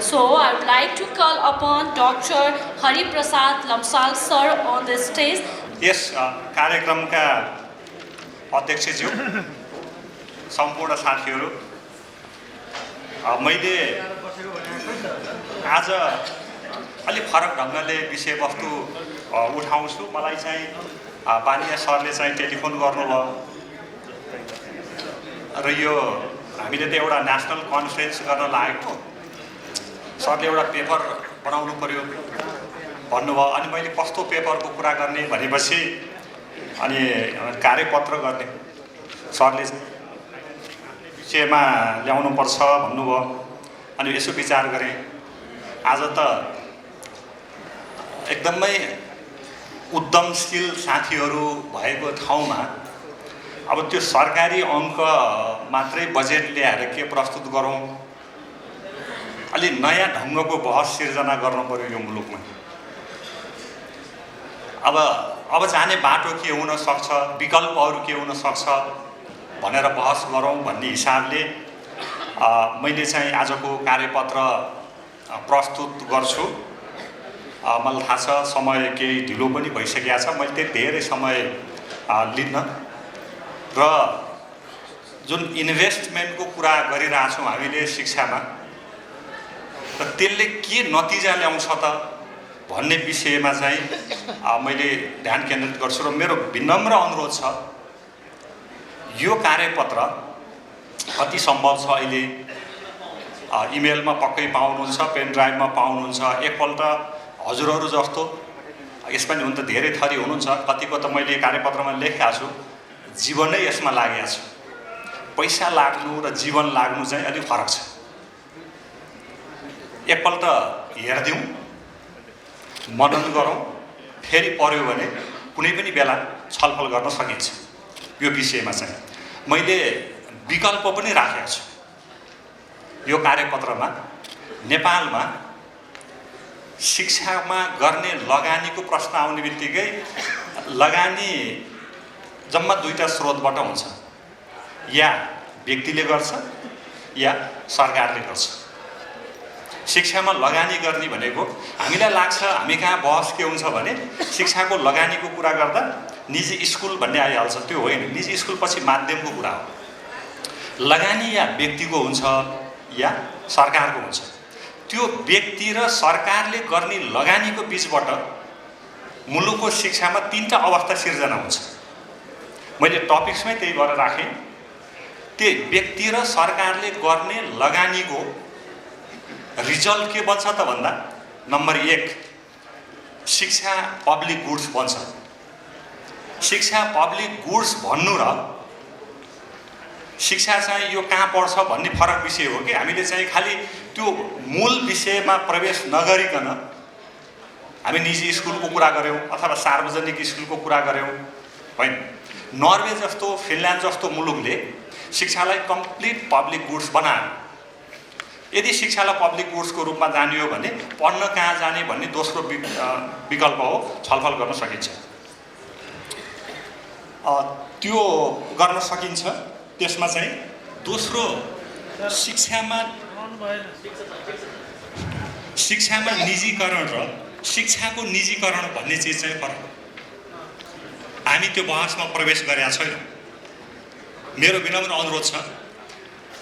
So I would like to call upon Dr. Hari Prasad Lamsal sir on the stage. यस कार्यक्रमका अध्यक्षज्यू, सम्पूर्ण साथीहरू, मैले आज अलि फरक ढङ्गले विषयवस्तु उठाउँछु। मलाई चाहिँ बानिया सरले चाहिँ टेलिफोन गर्नुभयो र यो हामीले त एउटा नेसनल कन्फरेन्स गर्न लागेको, सरले एउटा पेपर बनाउनु पर्यो भन्नुभयो। अनि मैले कस्तो पेपरको कुरा गर्ने भनेपछि अनि कार्यपत्र गर्ने सरले विषयमा ल्याउनुपर्छ भन्नुभयो। अनि यसो विचार गरेँ, आज त एकदमै उद्यमशील साथीहरू भएको ठाउँमा अब त्यो सरकारी अङ्क मात्रै बजेट ल्याएर के प्रस्तुत गरौँ, अलि नयाँ ढङ्गको बहस सिर्जना गर्नु पर्यो यो मुलुकमा। अब जाने बाटो के हुन सक्छ, विकल्पहरू के हुन सक्छ भनेर बहस गरौँ भन्ने हिसाबले मैले चाहिँ आजको कार्यपत्र प्रस्तुत गर्छु। मलाई थाहा छ समय केही ढिलो पनि भइसकेको छ, मैले त्यही धेरै समय लिन्न। र जुन इन्भेस्टमेन्टको कुरा गरिरहेको छौँ हामीले शिक्षामा, र त्यसले के नतिजा ल्याउँछ त भन्ने विषयमा चाहिँ मैले ध्यान केन्द्रित गर्छु। र मेरो विनम्र अनुरोध छ, यो कार्यपत्र कति सम्भव छ अहिले इमेलमा पक्कै पाउनुहुन्छ, पेन ड्राइभमा पाउनुहुन्छ। एकपल्ट हजुरहरू जस्तो यसमा नि हुन त धेरै थरी हुनुहुन्छ, कतिको त मैले कार्यपत्रमा लेखेको छु, जीवनै यसमा लागेको छ। पैसा लाग्नु र जीवन लाग्नु चाहिँ अलिक फरक छ। एकपल्ट हेरिदिउँ, मनन गरौँ, फेरि पर्यो भने कुनै पनि बेला छलफल गर्न सकिन्छ। यो विषयमा चाहिँ मैले विकल्प पनि राखेको छु यो कार्यपत्रमा। नेपालमा शिक्षामा गर्ने लगानीको प्रश्न आउने बित्तिकै लगानी जम्मा दुईटा स्रोतबाट हुन्छ, या व्यक्तिले गर्छ या सरकारले गर्छ। शिक्षामा लगानी गर्ने भनेको हामीलाई लाग्छ, हामी कहाँ बहस के हुन्छ भने शिक्षाको लगानीको कुरा गर्दा निजी स्कुल भन्ने आइहाल्छ। त्यो होइन, निजी स्कुल पछि माध्यमको कुरा हो। लगानी या व्यक्तिको हुन्छ या सरकारको हुन्छ। त्यो व्यक्ति र सरकारले गर्ने लगानीको बिचबाट मुलुकको शिक्षामा तीनटा अवस्था सिर्जना हुन्छ। मैले टपिक्समै त्यही गरेर राखेँ। त्यो व्यक्ति र सरकारले गर्ने लगानीको रिजल्ट के बन्छ त भन्दा, नम्बर 1 शिक्षा पब्लिक गुड्स बन्छ। शिक्षा पब्लिक गुड्स भन्नु र शिक्षा चाहिँ यो कहाँ पर्छ भन्ने फरक विषय हो कि हामीले चाहिँ खालि त्यो मूल विषयमा प्रवेश नगरिकन हामी निजी स्कुलको कुरा गऱ्यौँ अथवा सार्वजनिक स्कुलको कुरा गऱ्यौँ, होइन। नर्वे जस्तो, फिनल्यान्ड जस्तो मुलुकले शिक्षालाई कम्प्लिट पब्लिक गुड्स बनायो। यदि शिक्षालाई पब्लिक गुड्सको रूपमा जानियो भने पढ्न कहाँ जाने भन्ने दोस्रो विकल्प हो, छलफल गर्न सकिन्छ। त्यो गर्न सकिन्छ। त्यसमा चाहिँ दोस्रो, शिक्षामा निजीकरण र शिक्षाको निजीकरण भन्ने चिज चाहिँ फरक। हामी त्यो बहसमा प्रवेश गरेका छैनौँ। मेरो विनम्र अनुरोध छ,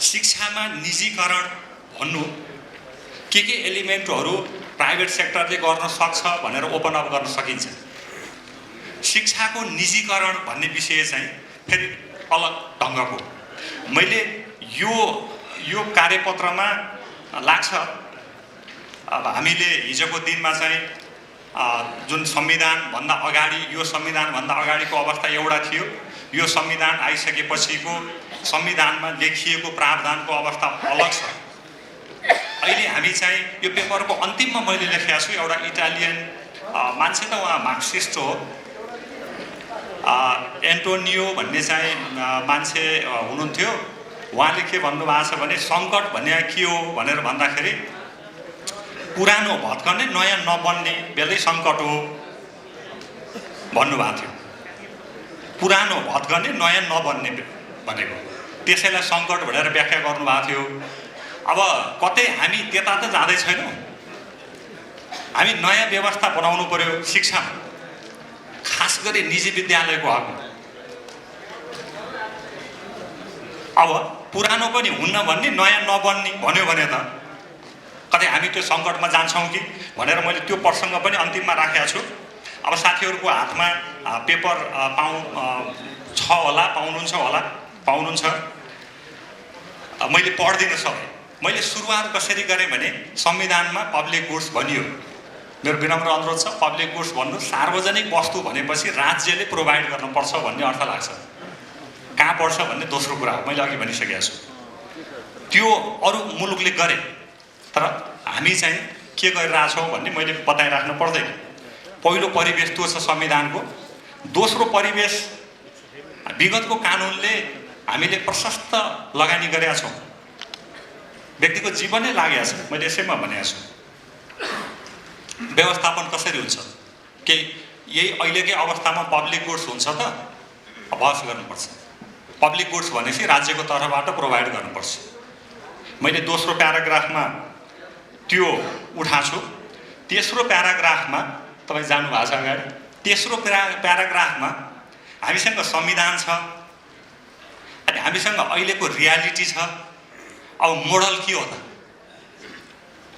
शिक्षामा निजीकरण भन्नु के एलिमेन्टहरू प्राइभेट सेक्टरले गर्न सक्छ भनेर ओपन अप गर्न सकिन्छ। शिक्षाको निजीकरण भन्ने विषय चाहिँ फेरि अलग ढङ्गको। मैले यो कार्यपत्रमा लाग्छ, अब हामीले हिजोको दिनमा चाहिँ जुन संविधानभन्दा अगाडि, यो संविधानभन्दा अगाडिको अवस्था एउटा थियो, यो संविधान आइसकेपछिको संविधानमा लेखिएको प्रावधानको अवस्था अलग छ। अहिले हामी चाहिँ यो पेपरको अन्तिममा मैले लेखेको छु, एउटा इटालियन मान्छे त उहाँ मार्क्सिस्ट हो, एन्टोनियो भन्ने चाहिँ मान्छे हुनुहुन्थ्यो। उहाँले के भन्नुभएको छ भने सङ्कट भन्ने के हो भनेर भन्दाखेरि पुरानो भत्कने नयाँ नबन्ने बेलै सङ्कट हो भन्नुभएको थियो। पुरानो भत्कने नयाँ नबन्ने भनेको, त्यसैलाई सङ्कट भनेर व्याख्या गर्नुभएको थियो। अब कतै हामी त्यता त जाँदै छैनौँ। हामी नयाँ व्यवस्था बनाउनु पर्यो शिक्षामा, खास गरी निजी विद्यालयको हकमा। अब पुरानो पनि हुन्न भन्ने, नयाँ नबन्ने भन्यो भने त कतै हामी त्यो सङ्कटमा जान्छौँ कि भनेर मैले त्यो प्रसङ्ग पनि अन्तिममा राखेको छु। अब साथीहरूको हातमा पेपर छ होला, पाउनुहुन्छ। मैले पढ्दिनँ सबै। मैले सुरुवात कसरी गरेँ भने संविधानमा पब्लिक गुड्स भनियो। मेरो विनम्र अनुरोध छ, पब्लिक गुड्स भन्नु सार्वजनिक वस्तु भनेपछि राज्यले प्रोभाइड गर्नुपर्छ भन्ने अर्थ लाग्छ। कहाँ पर्छ भन्ने दोस्रो कुरा हो, मैले अघि भनिसकेको छु। त्यो अरू मुलुकले गरे, तर हामी चाहिँ के गरिरहेछौँ भन्ने मैले बताइराख्नु पर्दैन। पहिलो परिवेश त्यो छ संविधानको। दोस्रो परिवेश विगतको कानुनले हामीले प्रशस्त लगानी गरेका छौँ, व्यक्तिको जीवनै लागेको छ। मैले यसैमा भनेको छु व्यवस्थापन कसरी हुन्छ, केही यही अहिलेकै अवस्थामा पब्लिक गुड्स हुन्छ त बहस गर्नुपर्छ। पब्लिक गुड्स भनेपछि राज्यको तर्फबाट प्रोभाइड गर्नुपर्छ। मैले दोस्रो प्याराग्राफमा त्यो उठाएको छु। तेस्रो प्याराग्राफमा तपाईँ जानुभएको छ अगाडि, तेस्रो प्याराग्राफमा हामीसँग संविधान छ अनि हामीसँग अहिलेको रियालिटी छ। अब मोडल के हो त?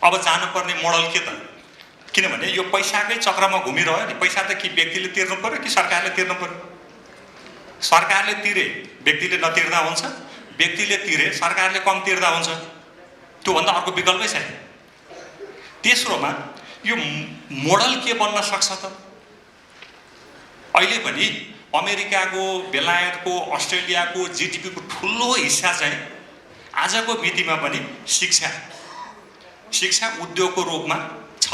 अब जानुपर्ने मोडल के त? किनभने यो पैसाकै चक्रमा घुमिरह्यो नि। पैसा त कि व्यक्तिले तिर्नु पर्यो कि सरकारले तिर्नु पर्यो? सरकारले तिरे व्यक्तिले नतिर्दा हुन्छ, व्यक्तिले तिरे सरकारले कम तिर्दा हुन्छ। त्योभन्दा अर्को विकल्पै छैन। तेस्रोमा यो मोडल के बन्न सक्छ त? अहिले पनि अमेरिकाको, बेलायतको, अस्ट्रेलियाको जिडिपीको ठुलो हिस्सा चाहिँ आजको मितिमा पनि शिक्षा उद्योगको रूपमा छ।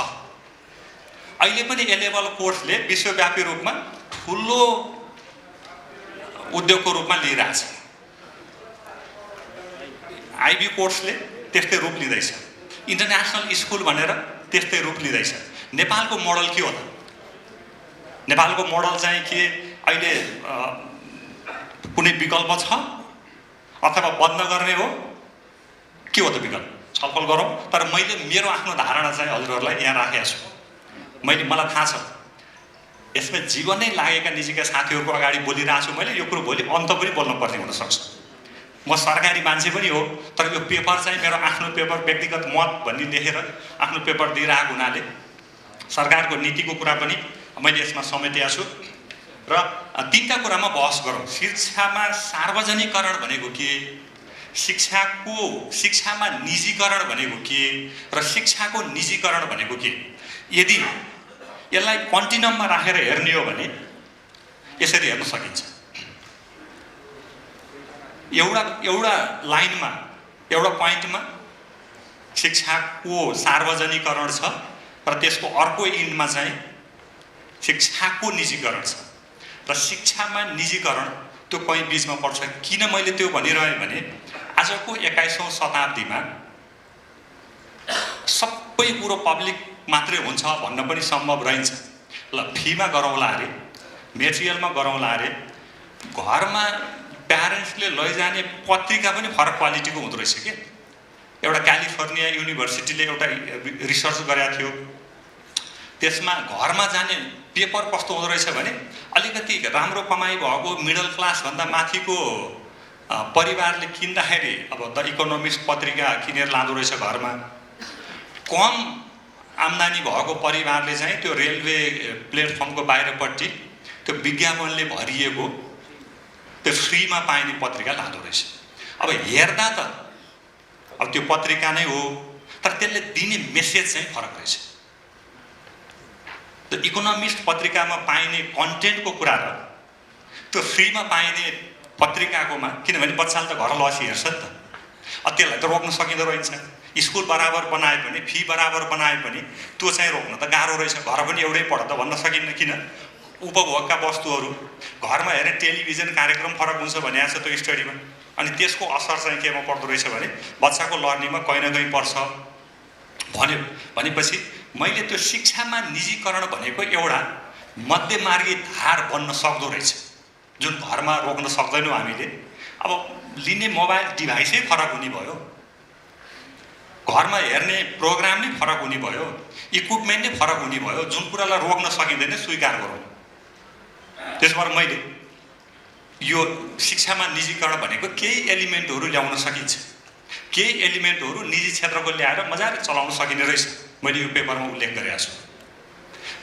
अहिले पनि ए लेभल कोर्सले विश्वव्यापी रूपमा ठुलो उद्योगको रूपमा लिइरहेछ। आइबी कोर्सले त्यस्तै रूप लिँदैछ, इन्टरनेसनल स्कुल भनेर त्यस्तै रूप लिँदैछ। नेपालको मोडल के हो त? नेपालको मोडल चाहिँ के अहिले कुनै विकल्प छ अथवा बन्द गर्ने हो? के हो त विकल्प? छलफल गरौँ। तर मैले मेरो आफ्नो धारणा चाहिँ हजुरहरूलाई यहाँ राखेको छु। मलाई थाहा छ यसमा जीवनै लागेका निजीका साथीहरूको अगाडि बोलिरहेको छु। मैले यो कुरो भोलि अन्त पनि बोल्नुपर्ने हुनसक्छ। म सरकारी मान्छे पनि हो, तर यो पेपर चाहिँ मेरो आफ्नो पेपर, व्यक्तिगत मत भन्ने लेखेर आफ्नो पेपर दिइरहेको हुनाले सरकारको नीतिको कुरा पनि मैले यसमा समेटेको छु। र तीनटा कुरामा बहस गरौँ। शिक्षामा सार्वजनिकरण भनेको के, शिक्षामा निजीकरण भनेको के र शिक्षाको निजीकरण भनेको के? यदि यसलाई कन्टिन्युममा राखेर हेर्ने हो भने यसरी हेर्न सकिन्छ। एउटा लाइनमा, एउटा पोइन्टमा शिक्षाको सार्वजनिकरण छ र त्यसको अर्को इन्डमा चाहिँ शिक्षाको निजीकरण छ। र शिक्षामा निजीकरण त्यो कहीँ बिचमा पर्छ। किन मैले त्यो भनिरहेँ भने आजको 21औं शताब्दीमा सबै कुरो पब्लिक मात्रै हुन्छ भन्न पनि सम्भव रहन्छ। ल फीमा गरौँला अरे, मेटेरियलमा गरौँला अरे, घरमा प्यारेन्ट्सले लैजाने पत्रिका पनि फरक क्वालिटीको हुँदो रहेछ के। एउटा क्यालिफोर्निया युनिभर्सिटीले एउटा रिसर्च गरेको थियो। त्यसमा घरमा जाने पेपर कस्तो हुँदो रहेछ भने अलिकति राम्रो कमाइ भएको मिडल क्लासभन्दा माथिको परिवारले किन्दाखेरि अब द इकोनोमिस्ट पत्रिका किनेर लाँदो रहेछ घरमा। कम आम्दानी भएको परिवारले चाहिँ त्यो रेलवे प्लेटफर्मको बाहिरपट्टि त्यो विज्ञापनले भरिएको त्यो फ्रीमा पाइने पत्रिका लाँदो रहेछ। अब हेर्दा त अब त्यो पत्रिका नै हो, तर त्यसले दिने मेसेज चाहिँ फरक रहेछ। त्यो इकोनोमिस्ट पत्रिकामा पाइने कन्टेन्टको कुरा र त्यो फ्रीमा पाइने पत्रिकाकोमा, किनभने बच्चाले त घर लसी हेर्छ नि त, त्यसलाई त रोक्न सकिँदो रहेछ। स्कुल बराबर बनाए पनि, फी बराबर बनाए पनि त्यो चाहिँ रोक्न त गाह्रो रहेछ। घर पनि एउटै पढ त भन्न सकिन्न। किन? उपभोगका वस्तुहरू घरमा हेरेर टेलिभिजन कार्यक्रम फरक हुन्छ भनेको छ त्यो स्टडीमा। अनि त्यसको असर चाहिँ केमा पर्दो रहेछ भने बच्चाको लर्निङमा कहीँ न कहीँ पर्छ भनेपछि मैले त्यो शिक्षामा निजीकरण भनेको एउटा मध्यमार्गी धार बन्न सक्दो रहेछ, जुन घरमा रोक्न सक्दैनौँ हामीले। अब लिने मोबाइल डिभाइसै फरक हुने भयो। घरमा हेर्ने प्रोग्राम नै फरक हुने भयो, इक्विपमेन्ट नै फरक हुने भयो। जुन कुरालाई रोक्न सकिँदैन स्वीकार गरौँ। त्यसबाट मैले यो शिक्षामा निजीकरण भनेको केही एलिमेन्टहरू ल्याउन सकिन्छ, केही एलिमेन्टहरू निजी क्षेत्रको ल्याएर मजाले चलाउन सकिने रहेछ। मैले यो पेपरमा उल्लेख गरेको छु।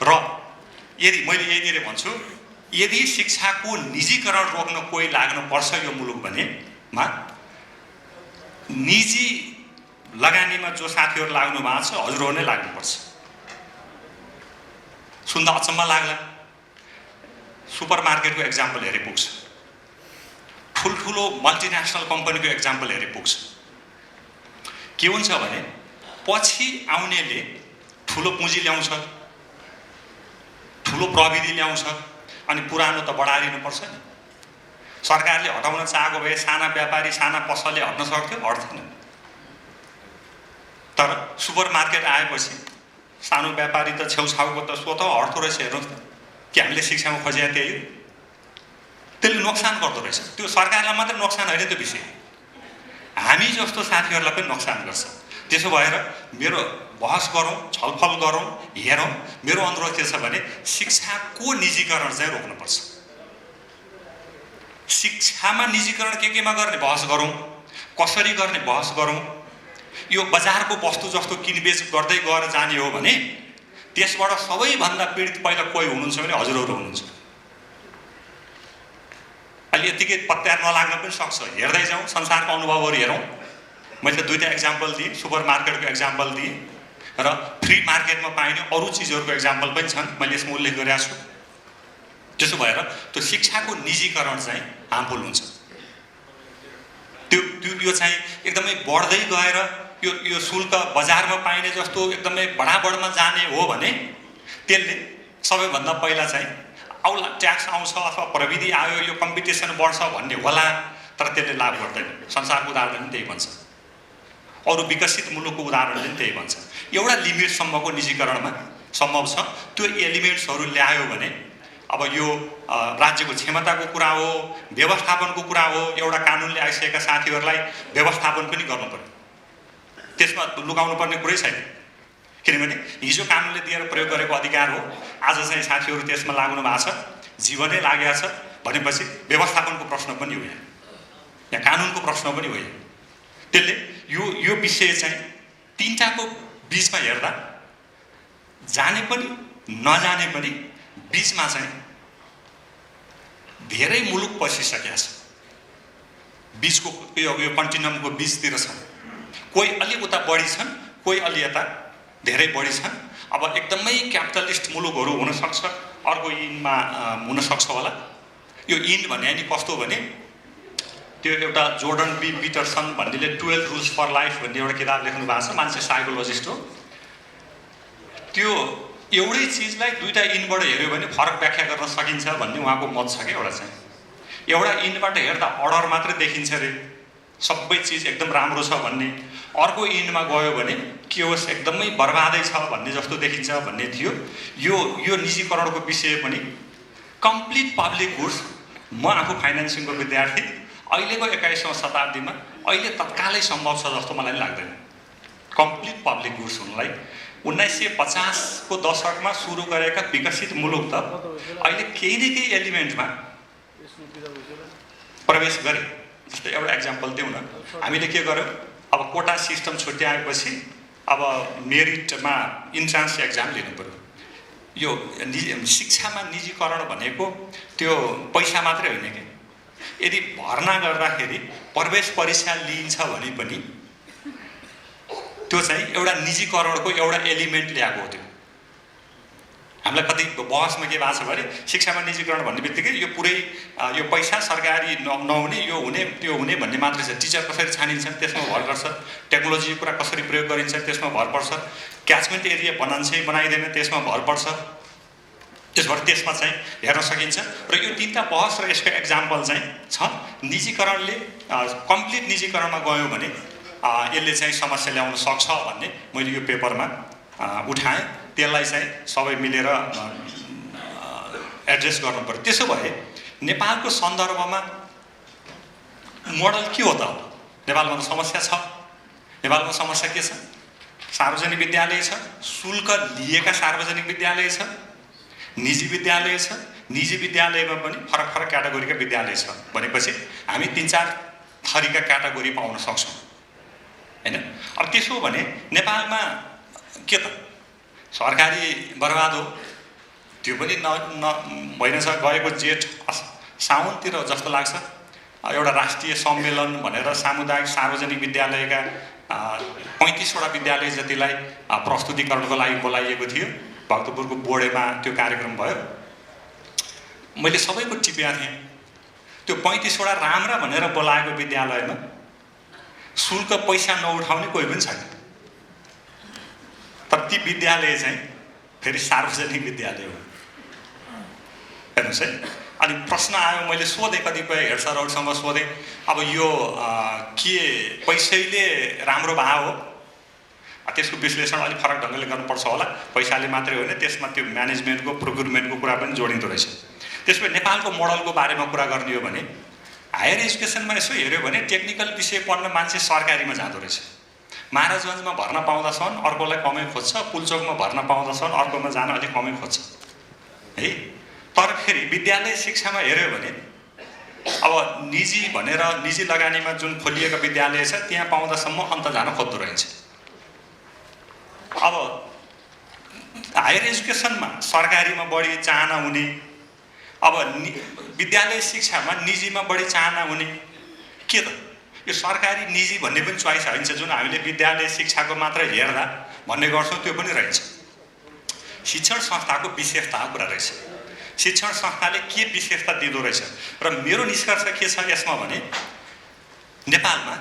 र यदि मैले यही भन्छु, यदि शिक्षाको निजीकरण रोक्न कोही लाग्न पर्छ यो मुलुक भनेमा, निजी लगानीमा जो साथीहरू लाग्नु भएको छ हजुरहरू नै लाग्नुपर्छ। सुन्दा अचम्म लाग्ला, सुपरमार्केटको एक्जाम्पल हेरे पुग्छ, ठुल्ठुलो मल्टिनेसनल कम्पनीको एक्जाम्पल हेरे पुग्छ। के हुन्छ भने पछि आउनेले ठुलो पुँजी ल्याउँछ, ठुलो प्रविधि ल्याउँछ, अनि पुरानो त बढाइदिनुपर्छ नि। सरकारले हटाउन चाहेको भए साना व्यापारी, साना पसलले हट्न सक्थ्यो, हट्थेन। तर सुपरमार्केट आएपछि सानो व्यापारी त छेउछाउको त स्वतः हट्दो रहेछ। हेर्नुहोस् त, कि हामीले शिक्षामा खोजेका त्यही हो। त्यसले नोक्सान गर्दो रहेछ। त्यो सरकारलाई मात्रै नोक्सान होइन, त्यो विषय हामी जस्तो साथीहरूलाई पनि नोक्सान गर्छ। त्यसो भएर मेरो बहस गरौँ, छलफल गरौँ, हेरौँ। मेरो अनुरोध के छ भने शिक्षाको निजीकरण चाहिँ रोक्नुपर्छ। शिक्षामा निजीकरण केमा गर्ने बहस गरौँ, कसरी गर्ने बहस गरौँ। यो बजारको वस्तु जस्तो किनबेच गर्दै गएर जाने हो भने त्यसबाट सबैभन्दा पीडित पहिला कोही हुनुहुन्छ भने हजुरहरू हुनुहुन्छ। अहिले यतिकै पत्यार नलाग्न पनि सक्छ। हेर्दै जाउँ, संसारको अनुभवहरू हेरौँ। मैले त दुईवटा एक्जाम्पल दिएँ, सुपरमार्केटको एक्जाम्पल दिएँ र फ्री मार्केटमा पाइने अरू चिजहरूको एक्जाम्पल पनि छन्, मैले यसमा उल्लेख गरेको छु। त्यसो भएर त्यो शिक्षाको निजीकरण चाहिँ हार्मफुल हुन्छ। यो चाहिँ एकदमै बढ्दै गएर यो शुल्क बजारमा पाइने जस्तो एकदमै बढाबढमा जाने हो भने त्यसले सबैभन्दा पहिला चाहिँ औला ट्याक्स आउँछ अथवा प्रविधि आयो, यो कम्पिटिसन बढ्छ भन्ने होला, तर त्यसले लाभ गर्दैन। संसारको उदाहरण पनि त्यही भन्छ, अरू विकसित मुलुकको उदाहरणले पनि त्यही भन्छ। एउटा लिमिटसम्मको निजीकरणमा सम्भव छ। त्यो एलिमेन्ट्सहरू ल्यायो भने अब यो राज्यको क्षमताको कुरा हो, व्यवस्थापनको कुरा हो। एउटा कानुनले आइसकेका साथीहरूलाई व्यवस्थापन पनि गर्नु पर्यो, त्यसमा लुकाउनु पर्ने कुरै छैन। किनभने हिजो कानुनले दिएर प्रयोग गरेको अधिकार हो, आज चाहिँ साथीहरू त्यसमा लाग्नु भएको छ, जीवनै लागेको छ भनेपछि व्यवस्थापनको प्रश्न पनि हो, यहाँ कानुनको प्रश्न पनि हो। त्यसले यो विषय चाहिँ तीनटाको बिचमा हेर्दा जाने पनि नजाने पनि बिचमा चाहिँ धेरै मुलुक पसिसकेका छ। बिचको यो कन्टिन्युमको बिचतिर छन्। कोही अलि उता बढी छन्, कोही अलि यता धेरै बढी छन्। अब एकदमै क्यापिटलिस्ट मुलुकहरू हुनसक्छ, अर्को इनमा हुनसक्छ होला। यो इन भने नि कस्तो भने त्यो एउटा जोर्डन बी पिटरसन भन्नेले 12 रुल्स फर लाइफ भन्ने एउटा किताब लेख्नु भएको छ, मान्छे साइकोलोजिस्ट हो। त्यो एउटै चिजलाई दुईटा इनबाट हेऱ्यो भने फरक व्याख्या गर्न सकिन्छ भन्ने उहाँको मत छ। कि एउटा चाहिँ एउटा इनबाट हेर्दा अर्डर मात्रै देखिन्छ अरे, सबै चिज एकदम राम्रो छ भन्ने। अर्को इनमा गयो भने के होस् एकदमै बर्बादै छ भन्ने जस्तो देखिन्छ भन्ने थियो। यो निजीकरणको विषय पनि कम्प्लिट पब्लिक गुड्स। म आफू फाइनेन्सिङको विद्यार्थी, अहिलेको 21औं शताब्दीमा अहिले तत्कालै सम्भव छ जस्तो मलाई लाग्दैन कम्प्लिट पब्लिक गुड्स हुनलाई। 1950 को दशकमा सुरु गरेका विकसित मुलुक त अहिले केही न केही एलिमेन्टमा प्रवेश गरे। जस्तै एउटा एक्जाम्पल दिउँ न, हामीले के गर्यौँ, अब कोटा सिस्टम छुट्याएपछि अब मेरिटमा इन्ट्रान्स एक्जाम लिनु पर्यो। यो शिक्षामा निजीकरण भनेको त्यो पैसा मात्रै होइन कि, यदि भर्ना गर्दाखेरि प्रवेश परीक्षा लिइन्छ भने पनि त्यो चाहिँ एउटा निजीकरणको एउटा एलिमेन्ट ल्याएको हो। त्यो हामीलाई कति बहसमा के भएको छ भने शिक्षामा निजीकरण भन्ने बित्तिकै यो पुरै यो पैसा सरकारी नहुने, यो हुने त्यो हुने भन्ने मात्रै छ। टिचर कसरी छानिन्छ त्यसमा भर पर्छ, टेक्नोलोजीको कुरा कसरी प्रयोग गरिन्छ त्यसमा भर पर्छ, क्याचमेन्ट एरिया बनाइन्छ बनाइँदैन त्यसमा भर पर्छ। त्यसबाट त्यसमा चाहिँ हेर्न सकिन्छ। र यो तीनटा बहस र यसको एक्जाम्पल चाहिँ छ। निजीकरणले कम्प्लिट निजीकरणमा गयो भने यसले चाहिँ समस्या ल्याउन सक्छ भन्ने मैले यो पेपरमा उठाएँ। त्यसलाई चाहिँ सबै मिलेर एड्रेस गर्नु पर्यो। त्यसो भए नेपालको सन्दर्भमा मोडल के हो त? नेपालमा त समस्या छ। नेपालमा समस्या के छ? सार्वजनिक विद्यालय छ, शुल्क लिएका सार्वजनिक विद्यालय छ, निजी विद्यालय छ। निजी विद्यालयमा पनि फरक फरक क्याटेगोरीका विद्यालय छ भनेपछि हामी 3-4 थरीका क्याटेगोरी पाउन सक्छौँ हैन। अब त्यसो भने नेपालमा के त सरकारी बर्बाद हो, त्यो पनि भइन छ। गएको जेठ साउनतिर जस्तो लाग्छ एउटा राष्ट्रिय सम्मेलन भनेर सामुदायिक सार्वजनिक विद्यालयका 35वटा विद्यालय जतिलाई प्रस्तुतिकरणको लागि बोलाइएको थियो। भक्तपुरको बोर्डेमा त्यो कार्यक्रम भयो। मैले सबैको टिपेका थिएँ। त्यो 35वटा राम्रा भनेर बोलाएको विद्यालयमा शुल्क पैसा नउठाउने कोही पनि छैन। तर ती विद्यालय चाहिँ फेरि सार्वजनिक विद्यालय हो। हेर्नुहोस् है। अनि प्रश्न आयो, मैले सोधेँ कतिपय हेड सरहरूसँग सोधेँ, अब यो के पैसैले राम्रो भए हो? त्यसको विश्लेषण अलिक फरक ढङ्गले गर्नुपर्छ होला। पैसाले मात्रै होइन, त्यसमा त्यो म्यानेजमेन्टको प्रोक्युरमेन्टको कुरा पनि जोडिँदो रहेछ। त्यसपछि नेपालको मोडलको बारेमा कुरा गर्ने हो भने हायर एजुकेसनमा यसो हेऱ्यो भने टेक्निकल विषय पढ्न मान्छे सरकारीमा जाँदो रहेछ। महाराजगञ्जमा भर्ना पाउँदछन्, अर्कोलाई कमै खोज्छ। पुलचोकमा भर्ना पाउँदछन्, अर्कोमा जान अलिक कमै खोज्छ है। तर फेरि विद्यालय शिक्षामा हेऱ्यो भने अब निजी भनेर निजी लगानीमा जुन खोलिएको विद्यालय छ त्यहाँ पाउँदासम्म अन्त जान खोज्दो रहेछ। अब हायर एजुकेसनमा सरकारीमा बढी चाहना हुने, अब विद्यालय शिक्षामा निजीमा बढी चाहना हुने। के त यो सरकारी निजी भन्ने पनि चोइस होइन, जुन हामीले विद्यालय शिक्षाको मात्र हेर्दा भन्ने गर्छौँ त्यो पनि रहेछ। शिक्षण संस्थाको विशेषताको कुरा रहेछ। शिक्षण संस्थाले के विशेषता दिँदो रहेछ र मेरो निष्कर्ष के छ यसमा भने नेपालमा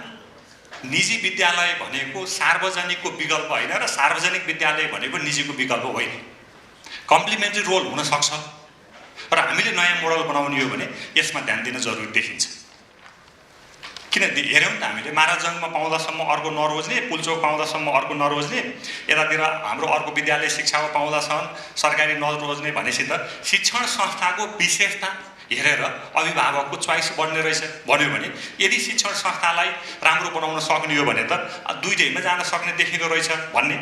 निजी विद्यालय भनेको सार्वजनिकको विकल्प होइन र सार्वजनिक विद्यालय भनेको निजीको विकल्प होइन। कम्प्लिमेन्ट्री रोल हुन सक्छ र हामीले नयाँ मोडल बनाउने हो भने यसमा ध्यान दिन जरुरी देखिन्छ। किन हेऱ्यौँ त हामीले महाराजगञ्जमा पाउँदासम्म अर्को नरोज्ने, पुलचोक पाउँदासम्म अर्को नरोज्ने, यतातिर हाम्रो अर्को विद्यालय शिक्षामा पाउँदाछन् सरकारी नरोज्ने भनेपछि त शिक्षण संस्थाको विशेषता हेरेर अभिभावकको चोइस बढ्ने रहेछ। भन्यो भने यदि शिक्षण संस्थालाई राम्रो बनाउन सक्ने हो भने त दुईटैमा जान सक्ने देखिँदो रहेछ भन्ने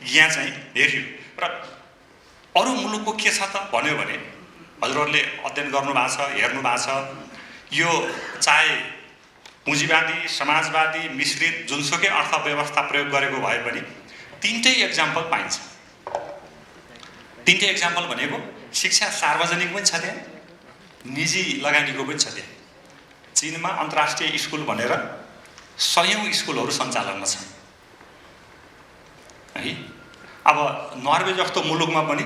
यहाँ चाहिँ हेऱ्यो। र अरू मुलुकको के छ त भन्यो भने हजुरहरूले अध्ययन गर्नुभएको छ, हेर्नु भएको छ, यो चाहे पुँजीवादी, समाजवादी, मिश्रित जुनसुकै अर्थव्यवस्था प्रयोग गरेको भए पनि तीनटै एक्जाम्पल पाइन्छ। तीनटै एक्जाम्पल भनेको शिक्षा सार्वजनिक पनि छ त्यहाँ, निजी लगानीको पनि छ त्यहाँ। चीनमा अन्तर्राष्ट्रिय स्कुल भनेर 100औं स्कुलहरू सञ्चालनमा छन् है। अब नर्वे जस्तो मुलुकमा पनि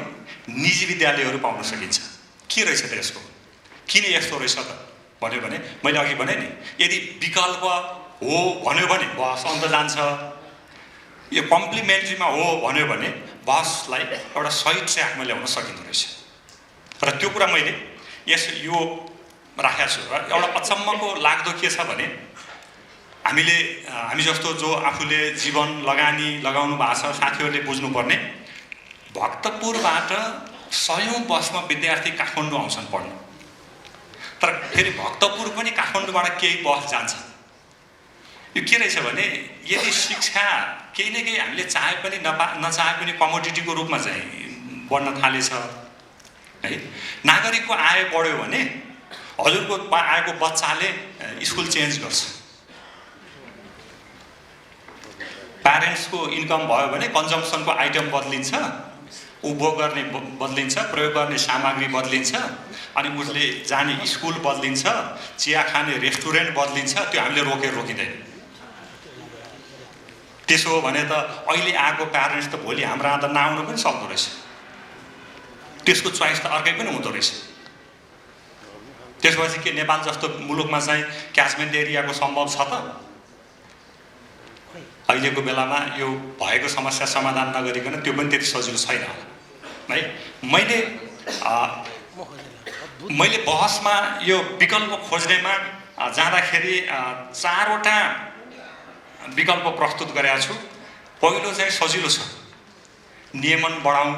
निजी विद्यालयहरू पाउन सकिन्छ। के रहेछ त यसको? किन यस्तो रहेछ त भन्यो भने मैले अघि भने नि, यदि विकल्प हो भन्यो भने बहस अन्त जान्छ। यो कम्प्लिमेन्ट्रीमा हो भन्यो भने बहसलाई एउटा सही ट्र्याकमा ल्याउन सकिँदो रहेछ। र त्यो कुरा मैले यो राखेको छु। र एउटा अचम्मको लाग्दो के छ भने हामी जस्तो जो आफूले जीवन लगाउनु भएको छ साथीहरूले बुझ्नुपर्ने, भक्तपुरबाट 100औं बसमा विद्यार्थी काठमाडौँ आउँछन् पढ्न। तर फेरि भक्तपुर पनि काठमाडौँबाट केही बस जान्छ। यो के रहेछ भने यदि शिक्षा केही न केही हामीले चाहे पनि नचाहे पनि कमोडिटीको रूपमा चाहिँ बढ्न थालेछ है। नागरिकको आय बढ्यो भने हजुरको आएको बच्चाले स्कुल चेन्ज गर्छ। प्यारेन्ट्सको इन्कम भयो भने कन्जम्सनको आइटम बदलिन्छ, उपभोग गर्ने बदलिन्छ, प्रयोग गर्ने सामग्री बदलिन्छ, अनि उसले जाने स्कुल बदलिन्छ, चिया खाने रेस्टुरेन्ट बदलिन्छ। त्यो हामीले रोकिँदैन। त्यसो हो भने त अहिले आएको प्यारेन्ट्स त भोलि हाम्रो आँदा नआउनु पनि सक्दो रहेछ। त्यसको चोइस त अर्कै पनि हुँदो रहेछ। त्यसपछि के नेपाल जस्तो मुलुकमा चाहिँ क्याचमेन्ट एरियाको सम्भव छ त? अहिलेको बेलामा यो भएको समस्या समाधान नगरिकन त्यो पनि त्यति सजिलो छैन होला है। मैले बहसमा यो विकल्प खोज्नेमा जाँदाखेरि 4वटा विकल्प प्रस्तुत गरेको छु। पहिलो चाहिँ सजिलो छ, नियमन बढाउँ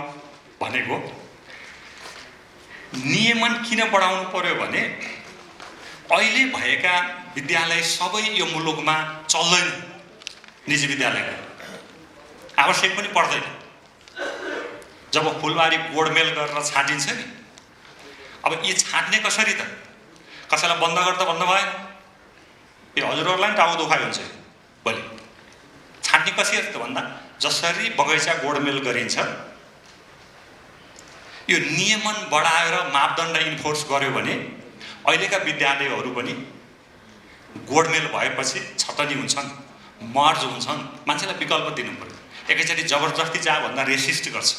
भनेको। नियमन किन बढाउनु पर्यो भने अहिले भएका विद्यालय सबै यो मुलुकमा चल्दैन। निजी विद्यालय आवश्यक पनि पर्दैन। जब फुलबारी गोडमेल गरेर छाटिन्छ नि, अब यी छाट्ने कसरी त? कसैलाई बन्द गर्दा बन्द भएन। यो हजुरहरूलाई नि टाउको दुखाइ हुन्छ भोलि। छाट्ने कसरी त भन्दा जसरी बगैँचा गोडमेल गरिन्छ, यो नियमन बढाएर मापदण्ड इन्फोर्स गर्यो भने अहिलेका विद्यालयहरू पनि गोडमेल भएपछि छटनी हुन्छन्, मर्ज हुन्छन्। मान्छेलाई विकल्प दिनु पर्यो। एकैचोटि जबरजस्ती जा भन्दा रेसिस्ट गर्छ।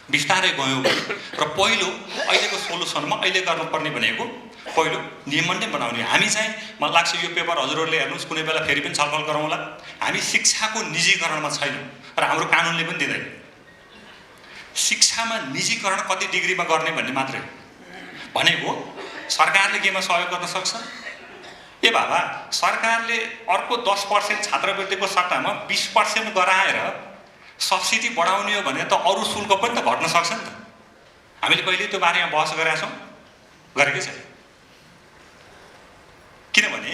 बिस्तारै गयौँ र पहिलो अहिलेको सोलुसनमा अहिले गर्नुपर्ने भनेको पहिलो नियमन नै बनाउने। हामी चाहिँ मलाई लाग्छ यो पेपर हजुरहरूले हेर्नुहोस्, कुनै बेला फेरि पनि छलफल गरौँला। हामी शिक्षाको निजीकरणमा छैनौँ र हाम्रो कानुनले पनि दिँदैन। शिक्षामा निजीकरण कति डिग्रीमा गर्ने भन्ने मात्रै भनेको सरकारले केमा सहयोग गर्न सक्छ? ए बाबा, सरकारले अर्को 10% छात्रवृत्तिको सट्टामा 20% गराएर सब्सिडी बढाउने हो भने त अरू शुल्क पनि त घट्न सक्छ नि त। हामीले कहिले त्यो बारेमा बहस गरेका छौँ? गरेकै छैन। किनभने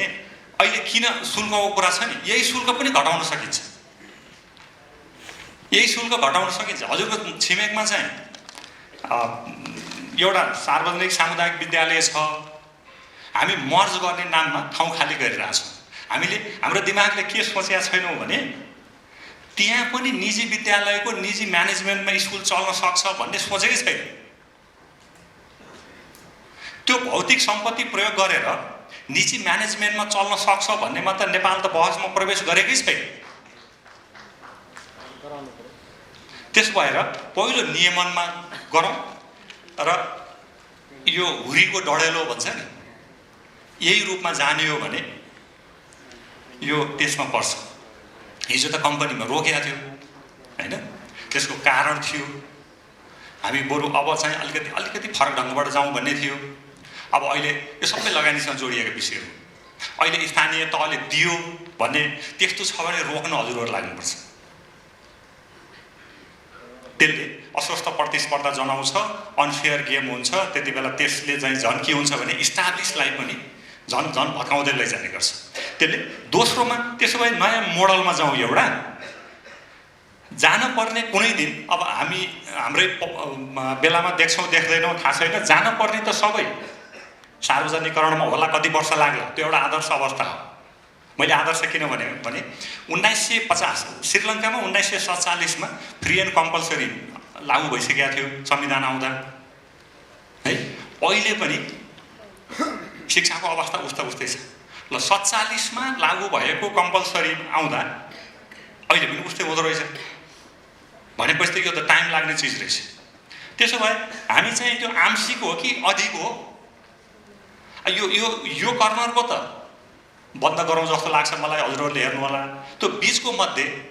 अहिले किन शुल्कको कुरा छ नि, यही शुल्क पनि घटाउन सकिन्छ। यही शुल्क घटाउन सकिन्छ। हजुरको छिमेकमा चाहिँ एउटा सार्वजनिक सामुदायिक विद्यालय छ। हामी मर्ज गर्ने नाममा ठाउँ खाली गरिरहेछौँ। हामीले हाम्रो दिमागले के सोचेका छैनौँ भने त्यहाँ पनि निजी विद्यालयको निजी म्यानेजमेन्टमा स्कुल चल्न सक्छ भन्ने सोचेकै छैन। त्यो भौतिक सम्पत्ति प्रयोग गरेर निजी म्यानेजमेन्टमा चल्न सक्छ भन्नेमा त नेपाल त बहसमा प्रवेश गरेकै छैन। त्यसो भएर पहिलो नियमनमा गरौँ र यो हुरीको डढेलो भन्छ नि, यही रूपमा जाने हो भने यो त्यसमा पर्छ। हिजो त कम्पनीमा रोकेको थियो हैन, त्यसको कारण थियो हामी बरु अब चाहिँ अलिकति फरक ढङ्गबाट जाउँ भन्ने थियो। अब अहिले यो सबै लगानीसँग जोडिएका विषयहरू अहिले स्थानीय तहले दियो भन्ने त्यस्तो छ भने रोक्न हजुरहरू लाग्नुपर्छ। त्यसले अस्वस्थ प्रतिस्पर्धा जनाउँछ, अनफेयर गेम हुन्छ। त्यति बेला त्यसले चाहिँ झन् के हुन्छ भने इस्टाब्लिसलाई पनि झन् भत्काउँदै लैजाने गर्छ। त्यसले दोस्रोमा त्यसो भए नयाँ मोडलमा जाउँ। एउटा जानुपर्ने कुनै दिन अब हामी हाम्रै बेलामा देख्छौँ देख्दैनौँ थाहा छैन, जानुपर्ने त सबै सार्वजनिकरणमा होला। कति वर्ष लाग्ला, त्यो एउटा आदर्श अवस्था हो। मैले आदर्श किन भने 1950 श्रीलङ्कामा 1947मा फ्री एन्ड कम्पल्सरी लागू भइसकेको थियो संविधान आउँदा है। अहिले पनि शिक्षाको अवस्था उस्तै छ। ल 47मा लागू भएको कम्पल्सरी आउँदा अहिले पनि उस्तै हुँदो रहेछ भनेपछि त यो त टाइम लाग्ने चिज रहेछ। त्यसो भए हामी चाहिँ त्यो आंशिक हो कि अधिक हो? यो कर्नरको त बन्द गरौँ जस्तो लाग्छ मलाई। हजुरहरूले हेर्नु होला, त्यो बिचको मध्येमा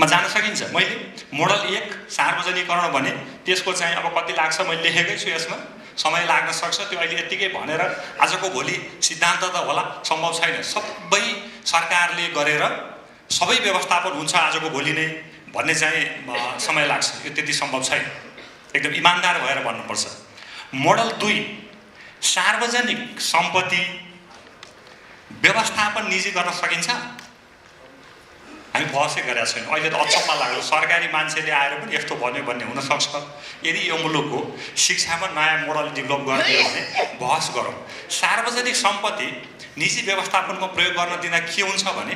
जान सकिन्छ। मैले मोडल 1 सार्वजनिकरण भने त्यसको चाहिँ अब कति लाग्छ मैले लेखेकै छु, यसमा समय लाग्न सक्छ। त्यो अहिले यत्तिकै भनेर आजको भोलि सिद्धान्त त होला सम्भव छैन। सबै सरकारले गरेर सबै व्यवस्थापन हुन्छ आजको भोलि नै भन्ने चाहिँ समय लाग्छ। यो त्यति सम्भव छैन। एकदम इमान्दार भएर भन्नुपर्छ। मोडल 2 सार्वजनिक सम्पत्ति व्यवस्थापन निजी गर्न सकिन्छ? हामी बहसै गरेका छैनौँ। अहिले त अचम्म लाग्यो, सरकारी मान्छेले आएर पनि यस्तो भन्यो भन्ने हुनसक्छ। यदि यो मुलुकको शिक्षामा नयाँ मोडल डेभलप गर्ने हो भने बहस गरौँ। सार्वजनिक सम्पत्ति निजी व्यवस्थापनमा प्रयोग गर्न दिँदा के हुन्छ भने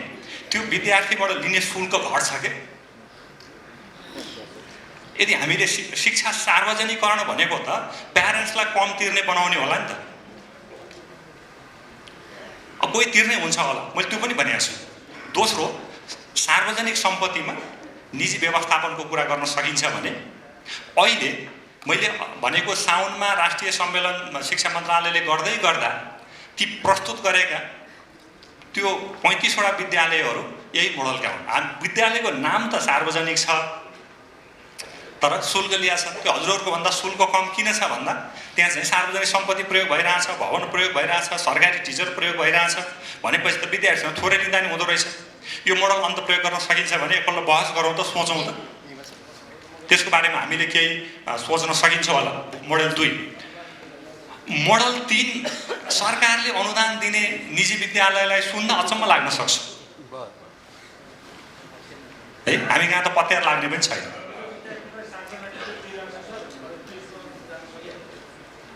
त्यो विद्यार्थीबाट लिने शुल्क घट्छ के। यदि हामीले शिक्षा सार्वजनिकरण भनेको त प्यारेन्ट्सलाई कम तिर्ने बनाउने होला नि त। अब कोही तिर्ने हुन्छ होला, मैले त्यो पनि भनेको छु। दोस्रो, सार्वजनिक सम्पत्तिमा निजी व्यवस्थापनको कुरा गर्न सकिन्छ भने अहिले मैले भनेको साउनमा राष्ट्रिय सम्मेलन शिक्षा मन्त्रालयले गर्दा ती प्रस्तुत गरेका त्यो 35वटा विद्यालयहरू यही मोडलका हुन्। विद्यालयको नाम त सार्वजनिक छ तर शुल्क लिया छ। त्यो हजुरहरूको भन्दा शुल्क कम किन छ भन्दा त्यहाँ चाहिँ सार्वजनिक सम्पत्ति प्रयोग भइरहेछ, भवन प्रयोग भइरहेछ, सरकारी टिचर प्रयोग भइरहेछ भनेपछि त विद्यार्थीसँग थोरै लिँदा नि हुँदो रहेछ। यो मोडल अन्त प्रयोग गर्न सकिन्छ भने एकपल्ट बहस गरौँ त, सोचौँ त। त्यसको बारेमा हामीले केही सोच्न सकिन्छ होला। मोडल 2। मोडल 3 सरकारले अनुदान दिने निजी विद्यालयलाई सुन्न अचम्म लाग्न सक्छ। हामी कहाँ त पत्यार लाग्ने पनि छैन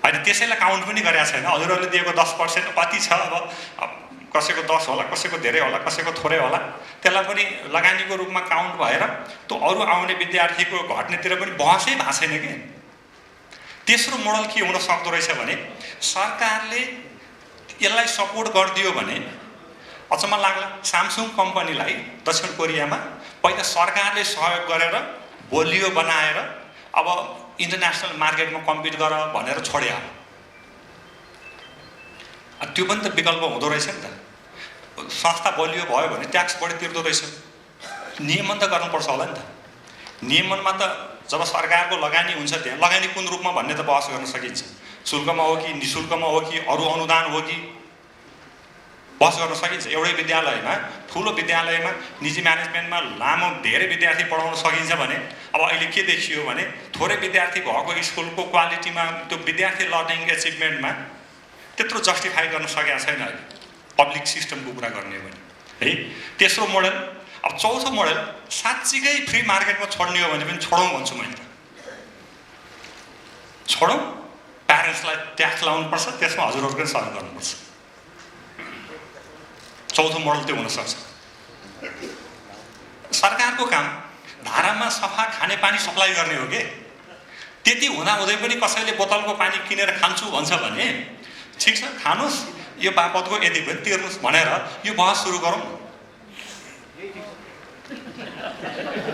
होइन त्यसैलाई काउन्ट पनि गरेका छैन हजुरहरूले दिएको 10% कति छ अब कसैको 10 होला कसैको धेरै होला कसैको थोरै होला त्यसलाई पनि लगानीको रूपमा काउन्ट भएर त्यो अरू आउने विद्यार्थीको घट्नेतिर पनि बहसै भएको छैन कि तेस्रो मोडल के हुन सक्दो रहेछ भने सरकारले यसलाई सपोर्ट गरिदियो भने अचम्म लाग्ला स्यामसङ कम्पनीलाई दक्षिण कोरियामा पहिला सरकारले सहयोग गरेर बलियो बनाएर अब इन्टरनेसनल मार्केटमा कम्पिट गर भनेर छोड्यो त्यो पनि त विकल्प हुँदो रहेछ नि त संस्था बलियो भयो भने ट्याक्स बढी तिर्दो रहेछ नियमन त गर्नुपर्छ होला नि त नियमनमा त जब सरकारको लगानी हुन्छ त्यहाँ लगानी कुन रूपमा भन्ने त बहस गर्न सकिन्छ शुल्कमा हो कि निशुल्कमा हो कि अरू अनुदान हो कि बहस गर्न सकिन्छ एउटै विद्यालयमा ठुलो विद्यालयमा निजी म्यानेजमेन्टमा लामो धेरै विद्यार्थी पढाउन सकिन्छ भने अब अहिले के देखियो भने थोरै विद्यार्थी भएको स्कुलको क्वालिटीमा त्यो विद्यार्थी लर्निङ एचिभमेन्टमा त्यत्रो जस्टिफाई गर्न सकेका छैन अहिले पब्लिक सिस्टमको कुरा गर्ने हो भने है तेस्रो मोडल अब चौथो मोडल साँच्चीकै फ्री मार्केटमा छोड्ने हो भने पनि छोडौँ भन्छु मैले छोडौँ प्यारेन्ट्सलाई ट्याक्स लाउनुपर्छ त्यसमा हजुरहरूको पनि सहयोग गर्नुपर्छ चौथो मोडल त्यो हुनसक्छ सरकारको काम धारामा सफा खानेपानी सप्लाई गर्ने हो कि त्यति हुँदाहुँदै पनि कसैले बोतलको पानी किनेर खान्छु भन्छ भने ठिक छ खानुहोस् यो बापतको यति पनि तिर्नुहोस् भनेर यो बहस सुरु गरौँ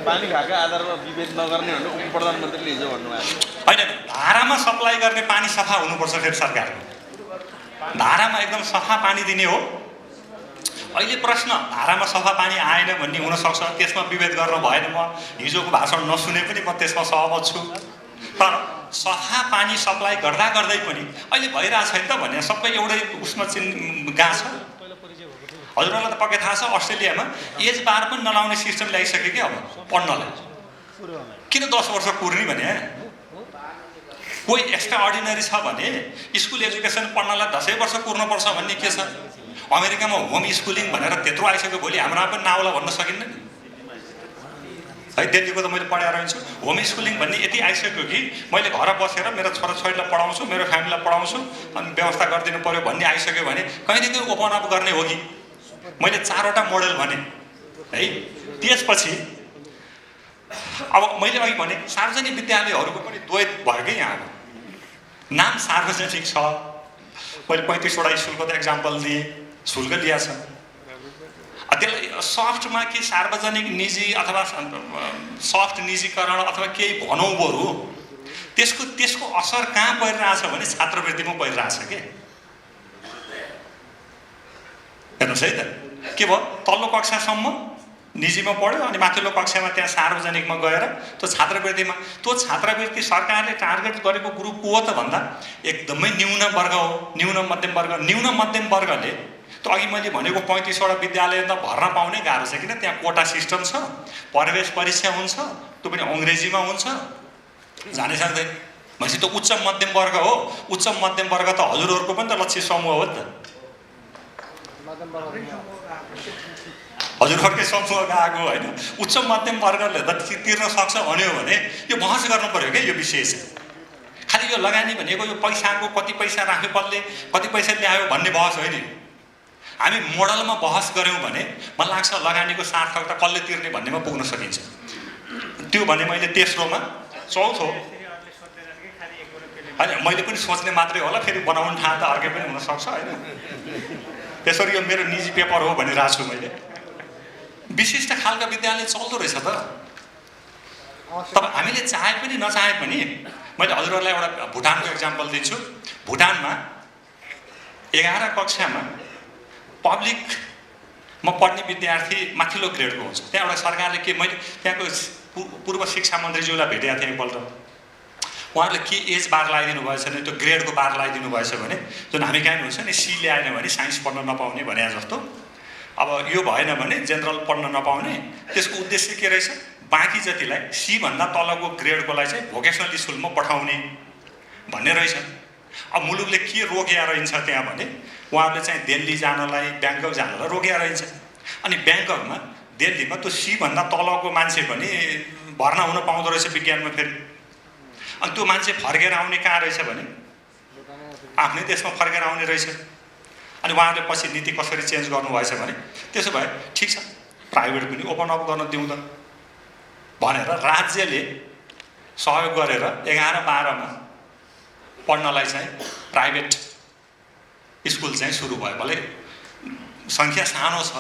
पानी खाएको आधारमा विभेद नगर्ने भनेर उप प्रधानमन्त्रीले हिजो भन्नुभएको होइन धारामा सप्लाई गर्ने पानी सफा हुनुपर्छ फेरि सरकारको धारामा एकदम सफा पानी दिने हो अहिले प्रश्न धारामा सफा पानी आएन भन्ने हुनसक्छ त्यसमा विभेद गर्न भएन म हिजोको भाषण नसुने पनि म त्यसमा सहमत छु तर सफा पानी सप्लाई गर्दा गर्दै पनि अहिले भइरहेछ नि त भने सबै एउटै उसमा गएको छ हजुरहरूलाई त पक्कै थाहा छ अस्ट्रेलियामा एज बार पनि नलाउने सिस्टम ल्याइसक्यो कि अब पढ्नलाई किन 10 वर्ष कुर्ने भने कोही एक्स्ट्रा अर्डिनरी छ भने स्कुल एजुकेसन पढ्नलाई 10 वर्ष कुर्नुपर्छ भन्ने के छ अमेरिकामा होम स्कुलिङ भनेर त्यत्रो आइसक्यो भोलि हाम्रा पनि नाउला भन्न सकिन्न नि है दिल्लीको त मैले पढाएर रहन्छु होम स्कुलिङ भन्ने यति आइसक्यो कि मैले घर बसेर मेरो छोराछोरीलाई पढाउँछु मेरो फ्यामिलीलाई पढाउँछु अनि व्यवस्था गरिदिनु पर्यो भन्ने आइसक्यो भने कहीँ न कहीँ ओपन अप गर्ने हो कि मैले 4वटा मोडल भने है त्यसपछि अब मैले अघि भने सार्वजनिक विद्यालयहरूको पनि द्वैत भयो कि यहाँ अब नाम सार्वजनिक छ मैले 35वटा स्कुलको त एक्जाम्पल दिएँ शुल्क लिएको छ त्यसलाई सफ्टमा कि सार्वजनिक निजी अथवा सफ्ट निजीकरण अथवा केही भनौँ बरु त्यसको असर कहाँ परिरहेछ भने छात्रवृत्तिमा परिरहेछ के हेर्नुहोस् है त के भयो तल्लो कक्षासम्म निजीमा पढ्यो अनि माथिल्लो कक्षामा त्यहाँ सार्वजनिकमा गएर त्यो छात्रवृत्ति सरकारले टार्गेट गरेको ग्रुप को हो त भन्दा एकदमै न्यून वर्ग हो न्यून मध्यम वर्गले त अघि मैले भनेको 35वटा विद्यालय त भर्न पाउनै गाह्रो छ किन त्यहाँ कोटा सिस्टम छ प्रवेश परीक्षा हुन्छ त्यो पनि अङ्ग्रेजीमा हुन्छ जानै सक्दैन भनेपछि त उच्च मध्यम वर्ग हो उच्च मध्यम वर्ग त हजुरहरूको पनि त लक्ष्य समूह हो नि त हजुरहरूकै समूह गएको होइन उच्च मध्यम वर्गले त तिर्न सक्छ भन्यो भने यो बहस गर्नु पर्यो क्या यो विषय चाहिँ खालि यो लगानी भनेको यो पैसाको कति पैसा राख्यो कसले कति पैसा ल्यायो भन्ने बहस होइन हामी मोडलमा बहस गऱ्यौँ भने मलाई लाग्छ लगानीको सार्थकता कसले तिर्ने भन्नेमा पुग्न सकिन्छ त्यो भने मैले तेस्रोमा चौथो होइन मैले पनि सोच्ने मात्रै होला फेरि बनाउनु ठाउँ त अर्कै पनि हुनसक्छ होइन त्यसरी यो मेरो निजी पेपर हो भनिरहेको छु मैले विशिष्ट खालका विद्यालय चल्दो रहेछ त तब हामीले चाहे पनि नचाहे पनि मैले हजुरहरूलाई एउटा भुटानको एक्जाम्पल दिन्छु भुटानमा 11 कक्षामा पब्लिकमा पढ्ने विद्यार्थी माथिल्लो ग्रेडको हुन्छ त्यहाँ एउटा सरकारले के मैले त्यहाँको पूर्व शिक्षा मन्त्रीज्यूलाई भेटेको थिएँ एकपल्ट उहाँहरूले के एज बार लगाइदिनु भएछ भने त्यो ग्रेडको बार लगाइदिनु भएछ भने जुन हामी कहाँ हुन्छ नि सी ल्याएन भने साइन्स पढ्न नपाउने भने जस्तो अब यो भएन भने जेनरल पढ्न नपाउने त्यसको उद्देश्य के रहेछ बाँकी जतिलाई सी भन्दा तलको ग्रेडकोलाई चाहिँ भोकेसनल स्कुलमा पठाउने भन्ने रहेछ अब मुलुकले के रोकिया रहन्छ त्यहाँ भने उहाँहरूले चाहिँ दिल्ली जानलाई ब्याङ्कक जानलाई रोकिया रहन्छ अनि ब्याङ्ककमा दिल्लीमा त्यो C भन्दा तलको मान्छे पनि भर्ना हुन पाउँदो रहेछ विज्ञानमा फेरि। अनि त्यो मान्छे फर्केर आउने कहाँ रहेछ भने आफ्नै देशमा फर्केर आउने रहेछ। अनि उहाँहरूले पछि नीति कसरी चेन्ज गर्नुभएछ भने त्यसो भए ठिक छ प्राइभेट पनि ओपन अप गर्न दिउँ त भनेर राज्यले सहयोग गरेर 11-12मा पढ्नलाई चाहिँ प्राइभेट स्कुल चाहिँ सुरु भयो। भले सङ्ख्या सानो छ,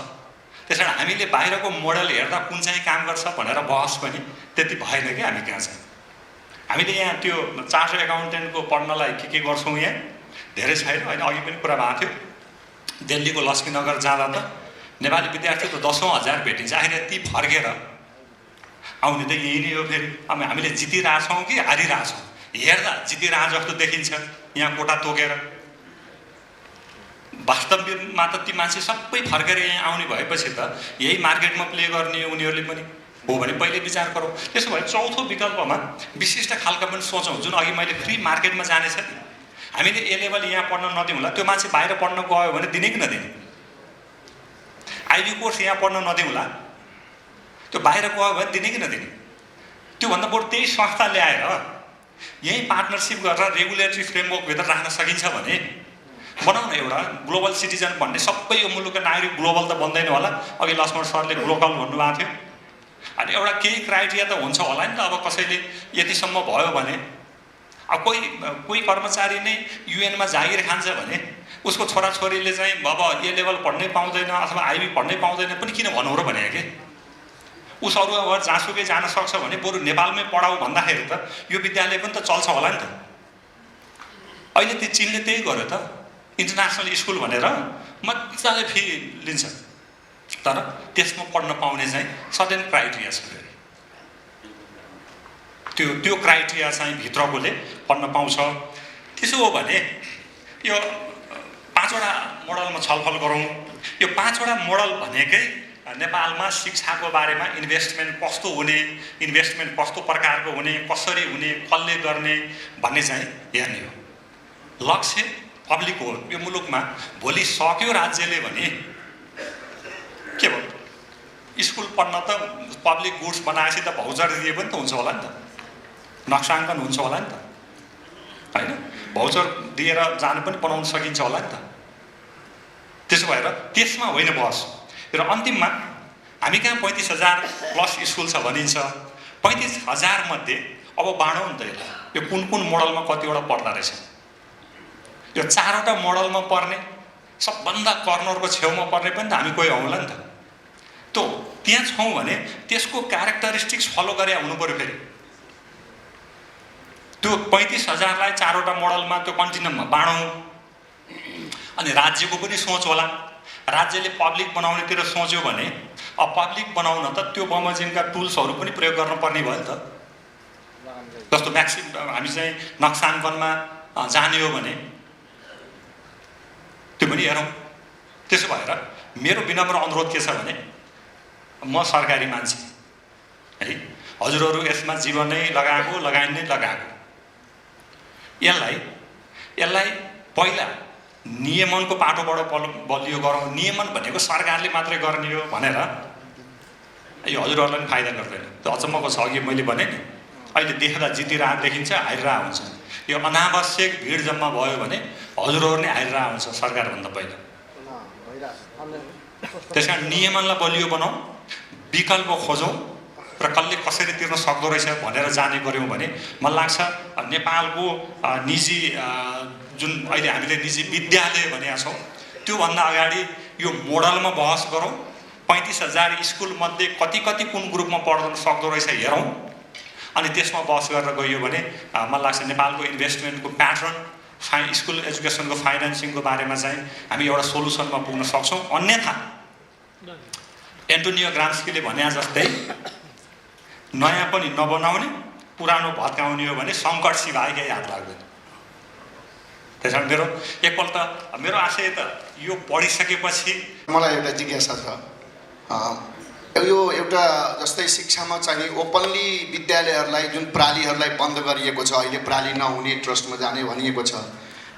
त्यसै कारण हामीले बाहिरको मोडल हेर्दा कुन चाहिँ काम गर्छ भनेर बहस पनि त्यति भएन कि हामी कहाँ चाहिँ। हामीले यहाँ त्यो चार्टर्ड एकाउन्टेन्टको पढ्नलाई के गर्छौँ यहाँ धेरै छैन होइन। अघि पनि कुरा भएको थियो, दिल्लीको लक्ष्मीनगर जाँदा त नेपाली विद्यार्थी त 10,000 भेटिन्छ। आखिर ती फर्केर आउने त यही नै हो फेरि। अब हामीले जितिरहेछौँ कि हारिरहेछौँ? हेर्दा जितिरहे जस्तो देखिन्छ यहाँ कोटा तोकेर। वास्तवमा त ती मान्छे सबै फर्केर यहाँ आउने भएपछि त यही मार्केटमा प्ले गर्ने उनीहरूले पनि हो भने पहिले विचार गरौँ। त्यसो भए चौथो विकल्पमा विशिष्ट खालका पनि सोचौँ, जुन अघि मैले फ्री मार्केटमा जानेछ नि। हामीले ए लेभल यहाँ पढ्न नदिउँला, त्यो मान्छे बाहिर पढ्न गयो भने दिने कि नदिने? आइबी कोर्स यहाँ पढ्न नदिउँला, त्यो बाहिर गयो भने दिने कि नदिने? त्योभन्दा बरु त्यही संस्था ल्याएर यहीँ पार्टनरसिप गरेर रेगुलेटरी फ्रेमवर्कभित्र राख्न सकिन्छ भने बनाउन एउटा ग्लोबल सिटिजन भन्ने। सबै यो मुलुकको नागरिक ग्लोबल त बन्दैन होला, अघि लक्ष्मण सरले ग्लोबल भन्नुभएको थियो। अनि एउटा केही क्राइटेरिया त हुन्छ होला नि त। अब कसैले यतिसम्म भयो भने, अब कोही कर्मचारी नै युएनमा जागिर खान्छ भने उसको छोराछोरीले चाहिँ अब ए लेभल पढ्नै पाउँदैन अथवा आइबी पढ्नै पाउँदैन पनि किन भन्नु र भने के उस अरू अब जहाँसुकै जान सक्छ भने बरु नेपालमै पढाऊ भन्दाखेरि त यो विद्यालय पनि त चल्छ होला नि त। अहिले त्यो चीनले त्यही गर्यो त, इन्टरनेसनल स्कुल भनेर मजाले फी लिन्छ, तर त्यसमा पढ्न पाउने चाहिँ सर्टेन क्राइटेरिया छ। त्यो क्राइटेरिया चाहिँ भित्रकोले पढ्न पाउँछ। त्यसो हो भने यो 5वटा मोडलमा छलफल गरौँ। यो 5वटा मोडल भनेकै नेपालमा शिक्षाको बारेमा इन्भेस्टमेन्ट कस्तो हुने, इन्भेस्टमेन्ट कस्तो प्रकारको हुने, कसरी हुने, कसले गर्ने भन्ने चाहिँ हेर्ने हो। लक्ष्य पब्लिक हो। यो मुलुकमा भोलि सक्यो राज्यले भने के भयो, स्कुल पढ्न त पब्लिक गुड्स बनाएपछि त भाउचर दिए पनि त हुन्छ होला नि त, नक्साङ्कन हुन्छ होला नि त होइन? भाउचर दिएर जान पनि बनाउन सकिन्छ होला नि त। त्यसो भएर त्यसमा होइन बहस। र अन्तिममा हामी कहाँ 35,000 प्लस स्कुल छ भनिन्छ। 35,000 मध्ये अब बाँडौँ नि त यसलाई, यो कुन कुन मोडलमा कतिवटा पढ्दा रहेछ। यो 4वटा मोडलमा पर्ने, सबभन्दा कर्नरको छेउमा पर्ने पनि त हामी कोही हौँला नि त। त्यो त्यहाँ छौँ भने त्यसको क्यारेक्टरिस्टिक्स फलो गरे हुनु पऱ्यो। फेरि त्यो 35,000लाई 4वटा मोडलमा त्यो कन्टिन्युममा बाँडौँ। अनि राज्यको पनि सोच होला, राज्यले पब्लिक बनाउनेतिर सोच्यो भने अब पब्लिक बनाउन त त्यो बमोजिमका टुल्सहरू पनि प्रयोग गर्नुपर्ने भयो नि त। जस्तो हामी चाहिँ नक्साङ्कनमा जाने हो भने त्यो पनि हेरौँ। त्यसो भएर मेरो विनम्र अनुरोध के छ भने म सरकारी मान्छे है, हजुरहरू यसमा जीवन नै लगाएको, लगानी नै लगाएको, यसलाई पहिला नियमनको पाटोबाट बलियो गरौँ। नियमन भनेको सरकारले मात्रै गर्ने हो भनेर यो हजुरहरूलाई पनि फाइदा गर्दैन। त्यो अचम्मको छ। अघि मैले भने नि, अहिले देख्दा जितिरहेको देखिन्छ, हारिरहेको हुन्छ। यो अनावश्यक भिड जम्मा भयो भने हजुरहरू नै हारिरहेको हुन्छ सरकारभन्दा पहिला। त्यस कारण नियमनलाई बलियो बनाऊ, विकल्प खोजौँ र कसरी तिर्न सक्दो रहेछ भनेर जाने गऱ्यौँ भने मलाई लाग्छ नेपालको निजी जुन अहिले हामीले निजी विद्यालय भनेका छौँ त्योभन्दा अगाडि यो मोडलमा बहस गरौँ। 35,000 स्कुलमध्ये कति कुन ग्रुपमा पढ्न सक्दो रहेछ हेरौँ। अनि त्यसमा बहस गरेर गइयो भने मलाई लाग्छ नेपालको इन्भेस्टमेन्टको प्याटर्न, स्कुल एजुकेसनको फाइनेन्सिङको बारेमा चाहिँ हामी एउटा सोलुसनमा पुग्न सक्छौँ। अन्यथा एन्टोनियो ग्राम्स्कीले भने जस्तै नयाँ पनि नबनाउने, पुरानो भत्काउने हो भने सङ्कट सिवाय केही हात लाग्दैन। त्यस कारण मेरो आशय त यो पढिसकेपछि मलाई एउटा जिज्ञासा छ। यो एउटा जस्तै शिक्षामा चाहिँ ओपनली विद्यालयहरूलाई जुन प्रालीहरूलाई बन्द गरिएको छ, अहिले प्राली नहुने ट्रस्टमा जाने भनिएको छ,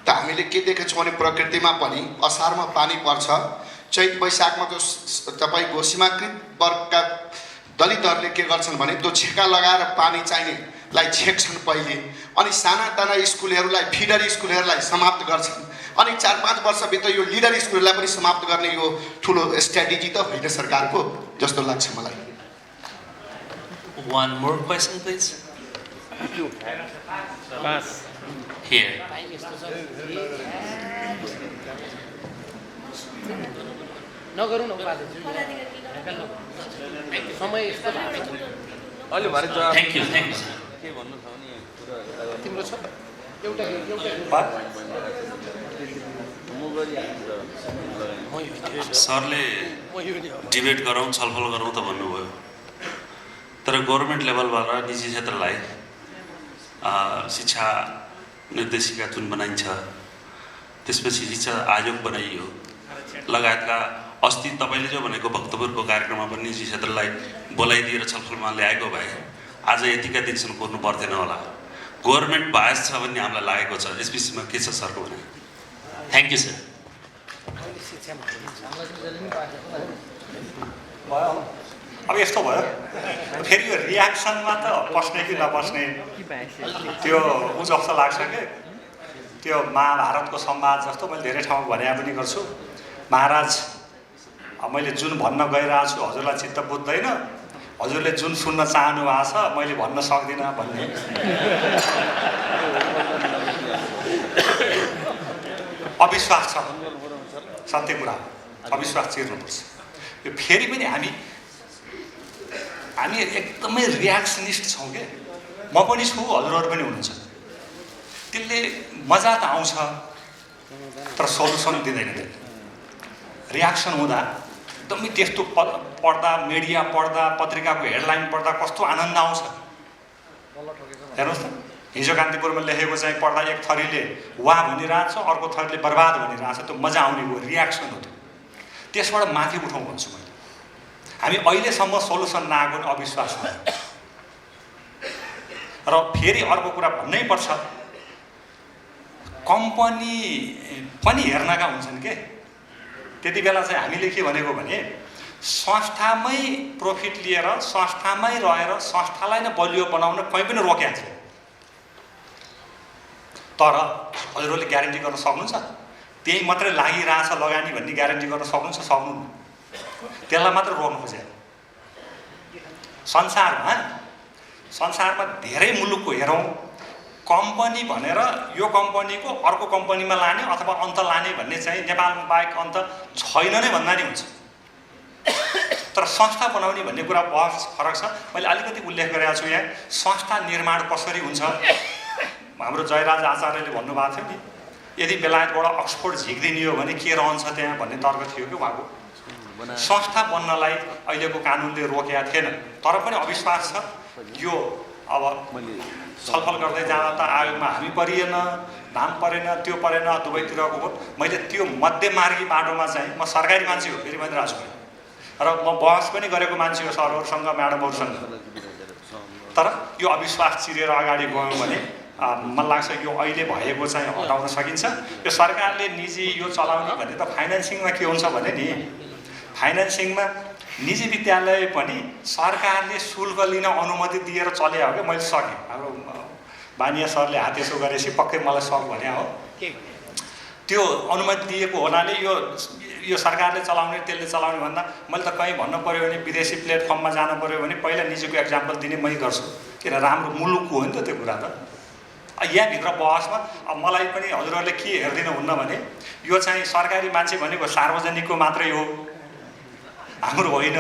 त हामीले के देखेको छौँ भने प्रकृतिमा पनि असारमा पानी पर्छ, चैत वैशाखमा त्यो तपाईँको सीमाकृत वर्गका दलितहरूले के गर्छन् भने त्यो छेका लगाएर पानी चाहिनेलाई छेक्छन् पहिले, अनि सानाताना स्कुलहरूलाई फिडर स्कुलहरूलाई समाप्त गर्छन्, अनि 4-5 वर्षभित्र यो लिडर स्कुलहरूलाई पनि समाप्त गर्ने यो ठुलो स्ट्र्याटेजी त होइन सरकारको जस्तो लाग्छ मलाई। One more question, please. Here. नगरौँ न समय यस्तो अलि भरे जवाफ Thank you, sir. के भन्नु छ भने कुरा तिम्रो छ एउटा म गरिहाल्छु। सरले डिबेट गरौँ छलफल गरौँ त भन्नुभयो, तर गभर्मेन्ट लेभलबाट निजी क्षेत्रलाई शिक्षा निर्देशिका जुन बनाइन्छ, त्यसपछि शिक्षा आयोग बनाइयो लगायतका अस्ति तपाईँले जो भनेको भक्तपुरको कार्यक्रममा पनि निजी क्षेत्रलाई बोलाइदिएर छलफलमा ल्याएको भए आज यतिका दिनसम्म कुर्नु पर्दैन होला। गभर्मेन्ट बायस छ भन्ने हामीलाई लागेको छ, यस विषयमा के छ सरको भनाइ? Thank you sir. अब यस्तो भयो, फेरि यो रियाक्सनमा त पस्ने कि नपस्ने त्यो ऊ जस्तो लाग्छ कि त्यो महाभारतको संवाद जस्तो। मैले धेरै ठाउँ भने पनि गर्छु, महाराज मैले जुन भन्न गइरहेको छु हजुरलाई चित्त बुझ्दैन, हजुरले जुन सुन्न चाहनु भएको छ मैले भन्न सक्दिनँ भन्ने। अविश्वास छ, सत्य कुरा हो, अविश्वास चिर्नुपर्छ। यो फेरि पनि हामी एकदमै रियाक्सनिस्ट छौँ क्या, म पनि छु हजुरहरू पनि हुनुहुन्छ। त्यसले मजा त आउँछ तर सल्युसन दिँदैन। त्यसले रियाक्सन हुँदा एकदमै त्यस्तो पढ्दा, मिडिया पढ्दा, पत्रिकाको हेडलाइन पढ्दा कस्तो आनन्द आउँछ हेर्नुहोस् त। हिजो कान्तिपुरमा लेखेको चाहिँ पढ्दा एक थरीले वाह भनिरहेको छ, अर्को थरीले बर्बाद भनिरहेको छ, त्यो मजा आउने हो, रियाक्सन हो त्यो। त्यसबाट माथि उठाउँ भन्छु मैले। हामी अहिलेसम्म सोल्युसन नआएको अविश्वास भयो। र फेरि अर्को कुरा भन्नै पर्छ, कम्पनी पनि हेर्नका हुन्छन् के। त्यति बेला चाहिँ हामीले के भनेको भने संस्थामै प्रफिट लिएर, संस्थामै रहेर संस्थालाई नै बलियो बनाउन कहीँ पनि रोकेको थियो। तर हजुरहरूले ग्यारेन्टी गर्न सक्नुहुन्छ त्यही मात्रै लागिरहेछ लगानी भन्ने ग्यारेन्टी गर्न सक्नुहुन्छ? सक्नुहुन्न। त्यसलाई मात्र रोक्न खोजे। संसारमा धेरै मुलुकको हेरौँ, कम्पनी भनेर यो कम्पनीको अर्को कम्पनीमा लाने अथवा अन्त लाने भन्ने चाहिँ नेपालमा बाहेक अन्त छैन नै भन्दा नि हुन्छ। तर संस्था बनाउने भन्ने कुरा बहस फरक छ। मैले अलिकति उल्लेख गरेको छु यहाँ, संस्था निर्माण कसरी हुन्छ। हाम्रो जयराज आचार्यले भन्नुभएको थियो नि, यदि बेलायतबाट अक्सफोर्ड झिक्दिने हो भने के रहन्छ त्यहाँ भन्ने तर्क थियो कि उहाँको। संस्था बन्नलाई अहिलेको कानुनले रोकेका थिएन, तर पनि अविश्वास छ। यो अब छलफल गर्दै जाँदा त आयोगमा हामी परिएन, नाम परेन, त्यो परेन, दुवैतिरको हो। मैले त्यो मध्यमार्गी बाटोमा चाहिँ, म सरकारी मान्छे हो फेरि भनिरहेको छु, र म बहस पनि गरेको मान्छे हो सरहरूसँग, म्याडमहरूसँग। तर यो अविश्वास चिरेर अगाडि गयौँ भने मलाई लाग्छ यो अहिले भएको चाहिँ हटाउन सकिन्छ। यो सरकारले निजी यो चलाउने भने त फाइनेन्सिङमा के हुन्छ भने नि, फाइनेन्सिङमा निजी विद्यालय पनि सरकारले शुल्क लिन अनुमति दिएर चले हो क्या। मैले सकेँ, हाम्रो बानिया सरले हात यसो गरेपछि पक्कै मलाई सक भने हो। त्यो अनुमति दिएको हुनाले यो सरकारले चलाउने त्यसले चलाउने भन्दा मैले त कहीँ भन्नु पऱ्यो भने विदेशी प्लेटफर्ममा जानु पऱ्यो भने पहिला निजीको एक्जाम्पल दिने मै गर्छु, किन राम्रो मुलुकको हो नि त त्यो कुरा त। यहाँभित्र बहसमा अब मलाई पनि हजुरहरूले के हेरिदिनुहुन्न भने यो चाहिँ सरकारी मान्छे भनेको सार्वजनिकको मात्रै हो, हाम्रो होइन।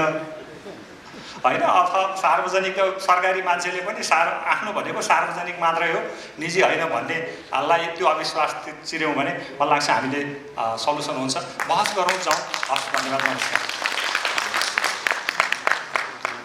अथवा सार्वजनिक सरकारी मान्छेले पनि आफ्नो भनेको सार्वजनिक मात्रै हो, निजी होइन भन्नेलाई त्यो अविश्वास चिर्यौँ भने मलाई लाग्छ हामीले सल्युसन हुन्छ। बहस गरौँ, जाउँ। हस्, धन्यवाद, नमस्कार।